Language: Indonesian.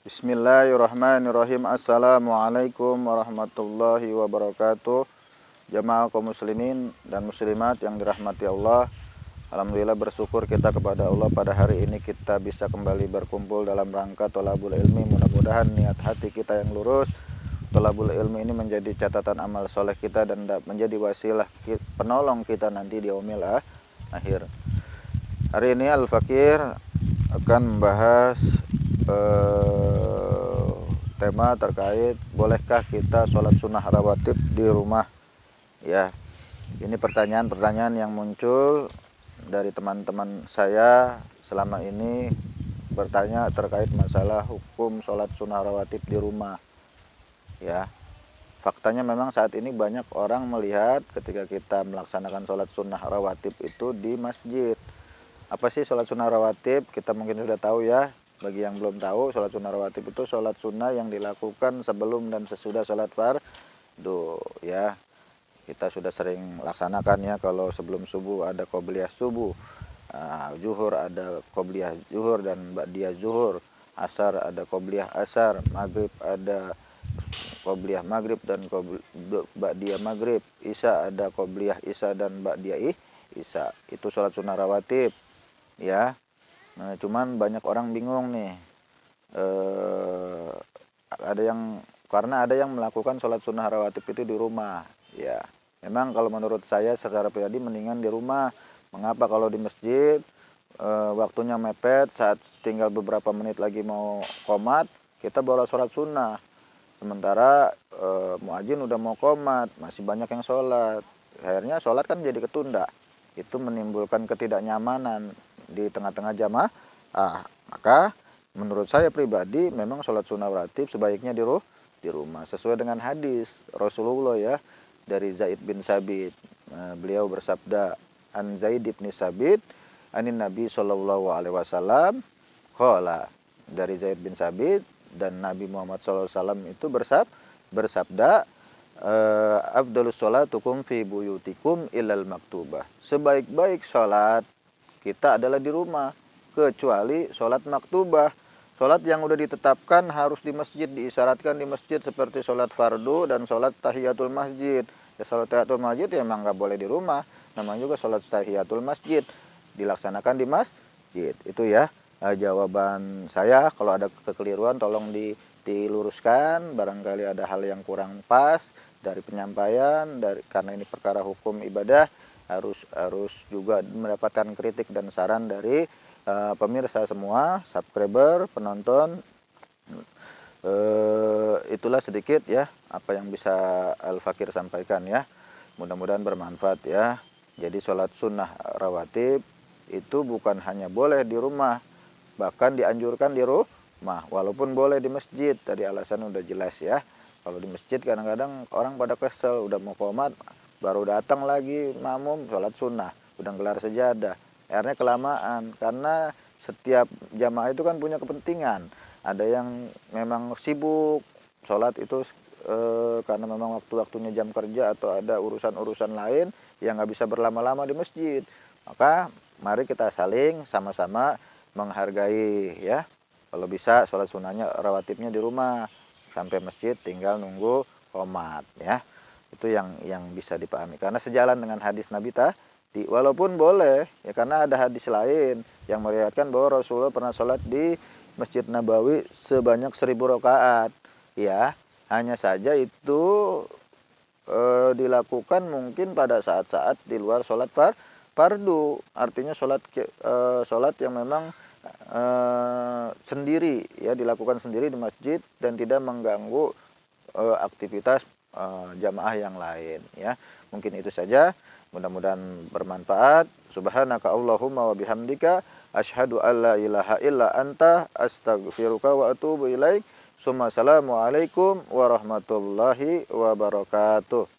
Bismillahirrahmanirrahim. Assalamualaikum warahmatullahi wabarakatuh. Jamaah kaum muslimin dan muslimat yang dirahmati Allah. Alhamdulillah, bersyukur kita kepada Allah pada hari ini kita bisa kembali berkumpul dalam rangka thalabul ilmi. Mudah-mudahan niat hati kita yang lurus. Thalabul ilmi ini menjadi catatan amal soleh kita dan menjadi wasilah penolong kita nanti di yaumil akhir. Hari ini Al-Fakir akan membahas tema terkait bolehkah kita sholat sunnah rawatib di rumah. Ya, ini pertanyaan-pertanyaan yang muncul dari teman-teman saya selama ini, bertanya terkait masalah hukum sholat sunnah rawatib di rumah. Ya, faktanya memang saat ini banyak orang melihat ketika kita melaksanakan sholat sunnah rawatib itu di masjid. Apa sih sholat sunnah rawatib? Kita mungkin sudah tahu ya. Bagi yang belum tahu, sholat sunnah rawatib itu sholat sunnah yang dilakukan sebelum dan sesudah sholat fardu. Ya, kita sudah sering laksanakan ya. Kalau sebelum subuh ada qobliyah subuh, zuhur ada qobliyah zuhur dan ba'diyah zuhur, asar ada qobliyah asar, maghrib ada qobliyah maghrib dan ba'diyah maghrib, isya ada qobliyah isya dan ba'diyah isya. Itu sholat sunnah rawatib ya. Nah, cuman banyak orang bingung nih. Karena ada yang melakukan sholat sunnah rawatib itu di rumah. Ya, memang kalau menurut saya secara pribadi mendingan di rumah. Mengapa? Kalau di masjid waktunya mepet, saat tinggal beberapa menit lagi mau qomat, kita bawa sholat sunnah. Sementara muadzin udah mau qomat, masih banyak yang sholat. Akhirnya sholat kan jadi ketunda. Itu menimbulkan ketidaknyamanan di tengah-tengah jamaah. Maka menurut saya pribadi memang sholat sunnah rawatib sebaiknya di rumah, sesuai dengan hadis Rasulullah ya, dari Zaid bin Sabit. Beliau bersabda, an Zaid bin Sabit anin Nabi sallallahu alaihi wasallam qala, dari Zaid bin Sabit dan Nabi Muhammad sallallahu alaihi wasallam itu bersabda, afdalus sholatukum fi buyutikum illal maktubah. Sebaik-baik sholat kita adalah di rumah, kecuali sholat maktubah. Sholat yang udah ditetapkan harus di masjid, diisyaratkan di masjid, seperti sholat fardu dan sholat tahiyatul masjid. Ya, sholat tahiyatul masjid ya memang nggak boleh di rumah. Namanya juga sholat tahiyatul masjid, dilaksanakan di masjid. Itu ya jawaban saya. Kalau ada kekeliruan tolong diluruskan. Barangkali ada hal yang kurang pas dari penyampaian, karena ini perkara hukum ibadah, harus juga mendapatkan kritik dan saran dari pemirsa semua, subscriber, penonton. Itulah sedikit ya apa yang bisa Al-Fakir sampaikan ya. Mudah-mudahan bermanfaat ya. Jadi sholat sunnah rawatib itu bukan hanya boleh di rumah, bahkan dianjurkan di rumah, walaupun boleh di masjid. Tadi alasan udah jelas ya. Kalau di masjid kadang-kadang orang pada kesel, udah mau qomat baru datang lagi makmum sholat sunnah, udah gelar sejadah. Akhirnya kelamaan, karena setiap jamaah itu kan punya kepentingan. Ada yang memang sibuk sholat itu karena memang waktu-waktunya jam kerja atau ada urusan-urusan lain yang nggak bisa berlama-lama di masjid. Maka mari kita saling sama-sama menghargai ya. Kalau bisa sholat sunnahnya rawatibnya di rumah, sampai masjid tinggal nunggu qomat ya. Itu yang bisa dipahami, karena sejalan dengan hadis Nabi tadi. Walaupun boleh ya, karena ada hadis lain yang meriwayatkan bahwa Rasulullah pernah sholat di Masjid Nabawi sebanyak 1000 rakaat ya. Hanya saja itu dilakukan mungkin pada saat-saat di luar sholat fardu, artinya sholat yang memang sendiri ya, dilakukan sendiri di masjid dan tidak mengganggu aktivitas jamaah yang lain ya. Mungkin itu saja, mudah-mudahan bermanfaat. Subhanaka Allahumma wa bihamdika asyhadu an la ilaha illa anta astaghfiruka wa atubu ilaik. Assalamualaikum warahmatullahi wabarakatuh.